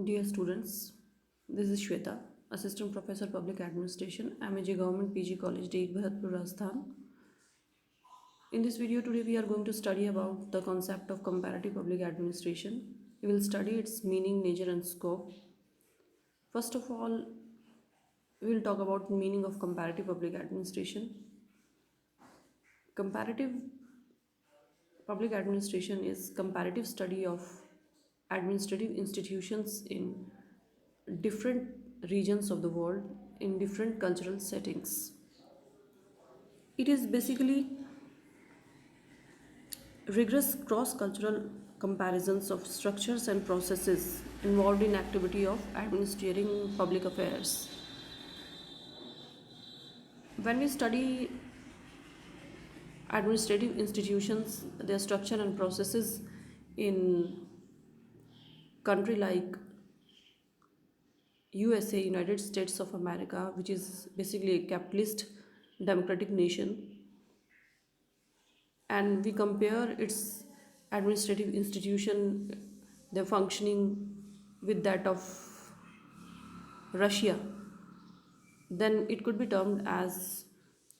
Dear students, this is Shweta, Assistant Professor Public Administration, MAJ Government PG College, Date Bharatpur, Rajasthan. In this video today we are going to study about the concept of comparative public administration. We will study its meaning, nature and scope. First of all, we will talk about meaning of comparative public administration. Comparative public administration is comparative study of administrative institutions in different regions of the world in different cultural settings. It is basically rigorous cross cultural comparisons of structures and processes involved in activity of administering public affairs. When we study administrative institutions, their structure and processes in country like USA, United States of America, which is basically a capitalist democratic nation, and we compare its administrative institution, their functioning with that of Russia, then it could be termed as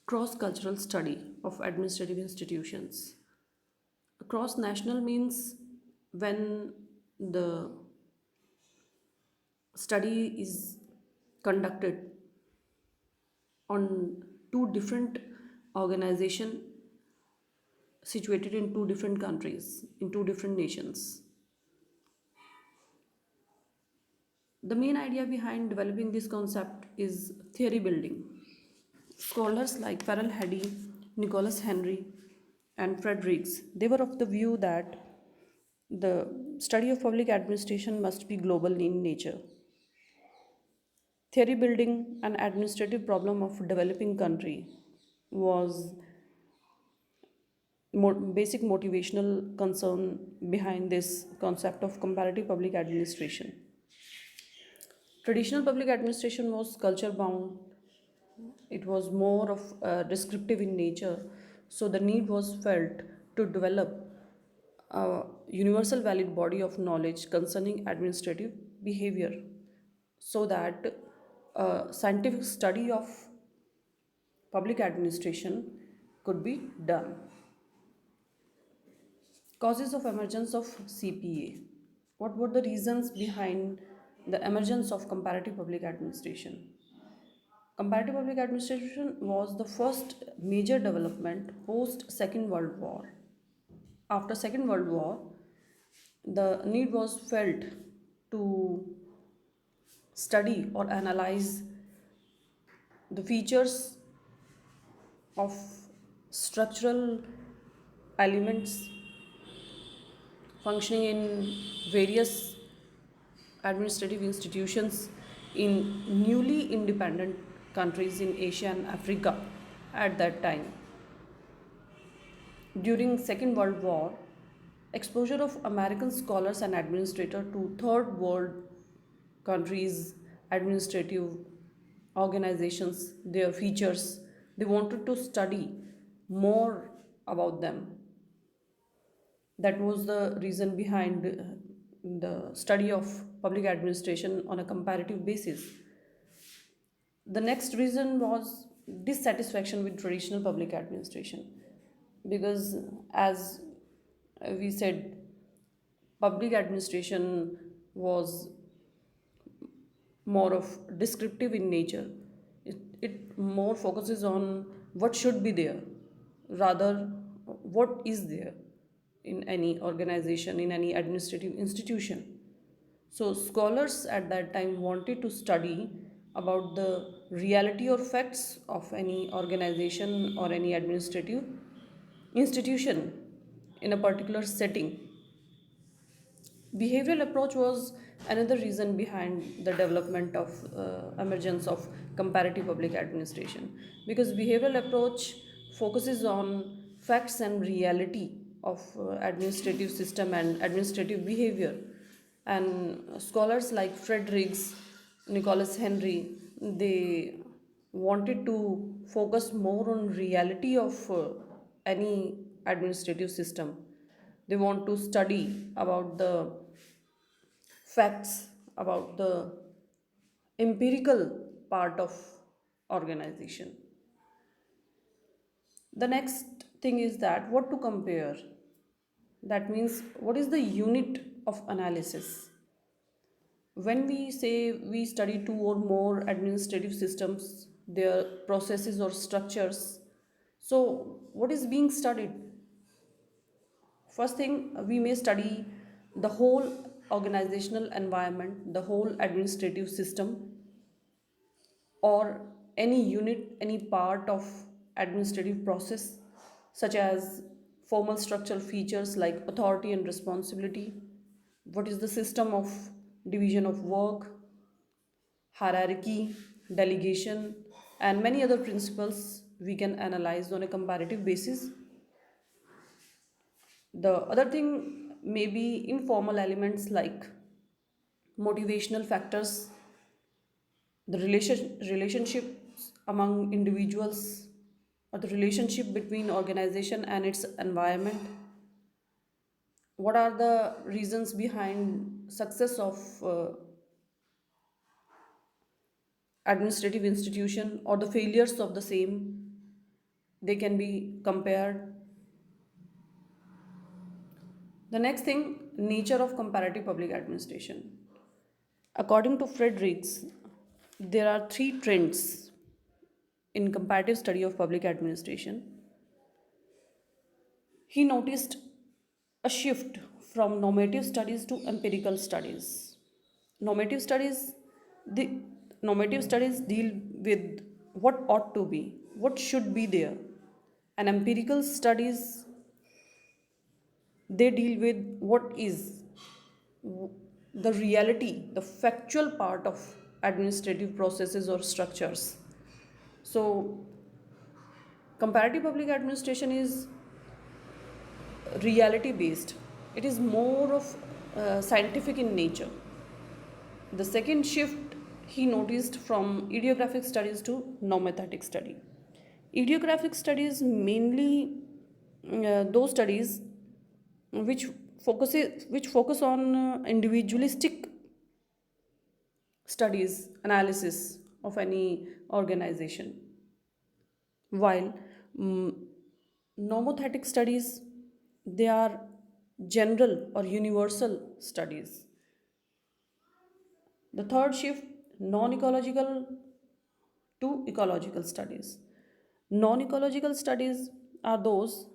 cross-cultural study of administrative institutions. Cross-national means when the study is conducted on two different organizations situated in two different countries, in two different nations. The main idea behind developing this concept is theory building. Scholars like Farrell Hardy, Nicholas Henry, and Fredericks, they were of the view that the study of public administration must be global in nature. Theory building an administrative problem of developing country was basic motivational concern behind this concept of comparative public administration. Traditional public administration was culture bound, it was more of descriptive in nature, so the need was felt to develop a universal valid body of knowledge concerning administrative behavior so that scientific study of public administration could be done. Causes of emergence of CPA. What were the reasons behind the emergence of comparative public administration? Comparative public administration was the first major development post Second World War. After Second World War, the need was felt to study or analyze the features of structural elements functioning in various administrative institutions in newly independent countries in Asia and Africa at that time. During Second World War, exposure of American scholars and administrators to third world countries, administrative organizations, their features, they wanted to study more about them. That was the reason behind the study of public administration on a comparative basis. The next reason was dissatisfaction with traditional public administration because, as we said, public administration was more of descriptive in nature. It more focuses on what should be there rather what is there in any organization, in any administrative institution. So scholars at that time wanted to study about the reality or facts of any organization or any administrative institution in a particular setting. Behavioral approach was another reason behind the development of emergence of comparative public administration because behavioral approach focuses on facts and reality of administrative system and administrative behavior, and scholars like Fredericks, Nicholas Henry, they wanted to focus more on reality of any administrative system. They want to study about the facts about the empirical part of organization. The next thing is that what to compare. That means what is the unit of analysis. When we say we study two or more administrative systems, their processes or structures, so what is being studied? First thing, we may study the whole organizational environment, the whole administrative system, or any unit, any part of administrative process, such as formal structural features like authority and responsibility, what is the system of division of work, hierarchy, delegation, and many other principles we can analyze on a comparative basis. The other thing may be informal elements like motivational factors, the relationships among individuals, or the relationship between organization and its environment. What are the reasons behind success of administrative institution or the failures of the same? They can be compared. The next thing, nature of comparative public administration. According to Fredericks, there are three trends in comparative study of public administration. He noticed a shift from normative studies to empirical studies. Normative studies, the normative studies deal with what ought to be, what should be there, and empirical studies they deal with what is the reality, the factual part of administrative processes or structures. So, comparative public administration is reality based, it is more of scientific in nature. The second shift he noticed from idiographic studies to normative study. Idiographic studies mainly those studies which focus on individualistic studies analysis of any organization, while mm, normothetic studies they are general or universal studies. The third shift, non-ecological to ecological studies. Non-ecological studies are those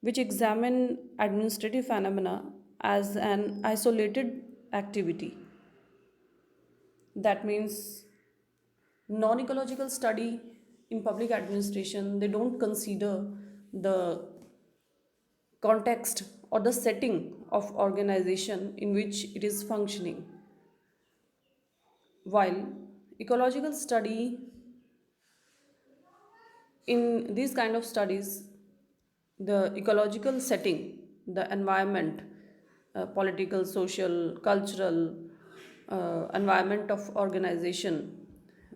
which examine administrative phenomena as an isolated activity. That means non-ecological study in public administration they don't consider the context or the setting of organization in which it is functioning, while ecological study in these kind of studies the ecological setting, the environment, political, social, cultural environment of organization,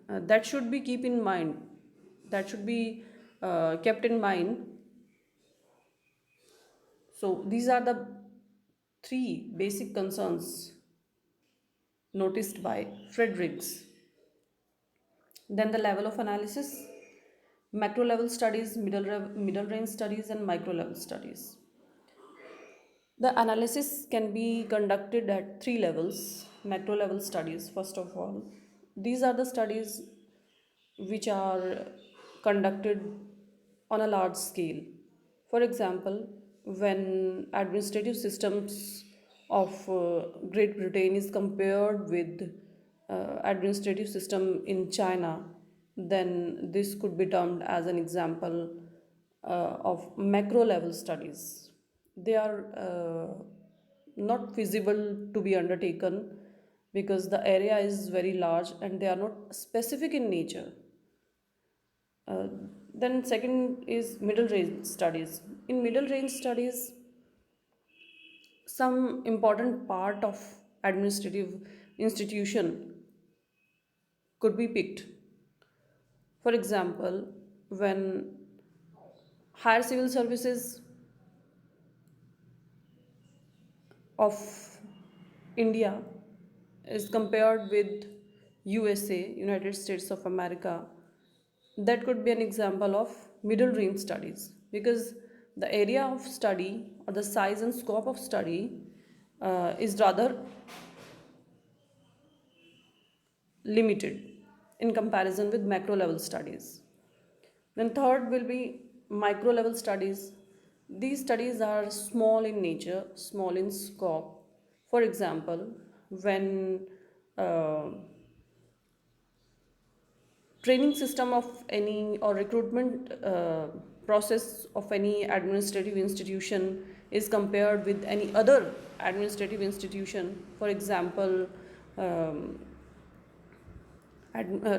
that should be keep in mind, that should be kept in mind. So these are the three basic concerns noticed by Fredericks. Then the level of analysis, macro level studies, middle range studies, and micro level studies. The analysis can be conducted at three levels. Macro level studies, first of all. These are the studies which are conducted on a large scale. For example, when administrative systems of Great Britain is compared with administrative system in China, then this could be termed as an example of macro level studies. They are not feasible to be undertaken because the area is very large and they are not specific in nature. Uh, then second is middle range studies. In middle range studies, some important part of administrative institution could be picked. For example, when higher civil services of India is compared with USA, United States of America, that could be an example of middle range studies, because the area of study or the size and scope of study is rather limited in comparison with macro level studies. Then third will be micro level studies. These studies are small in nature, small in scope. For example, when uh, training system of any or recruitment process of any administrative institution is compared with any other administrative institution, for example, um,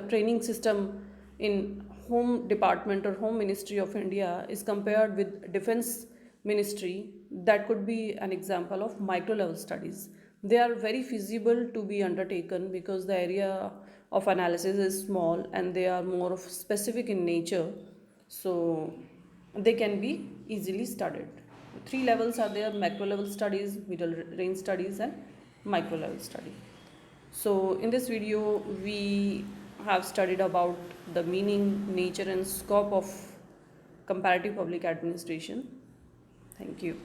training system in home department or home ministry of India is compared with defense ministry, that could be an example of micro level studies. They are very feasible to be undertaken because the area of analysis is small and they are more of specific in nature, so they can be easily studied. Three levels are there: macro level studies, middle range studies, and micro level study. So in this video we have studied about the meaning, nature and scope of comparative public administration. Thank you.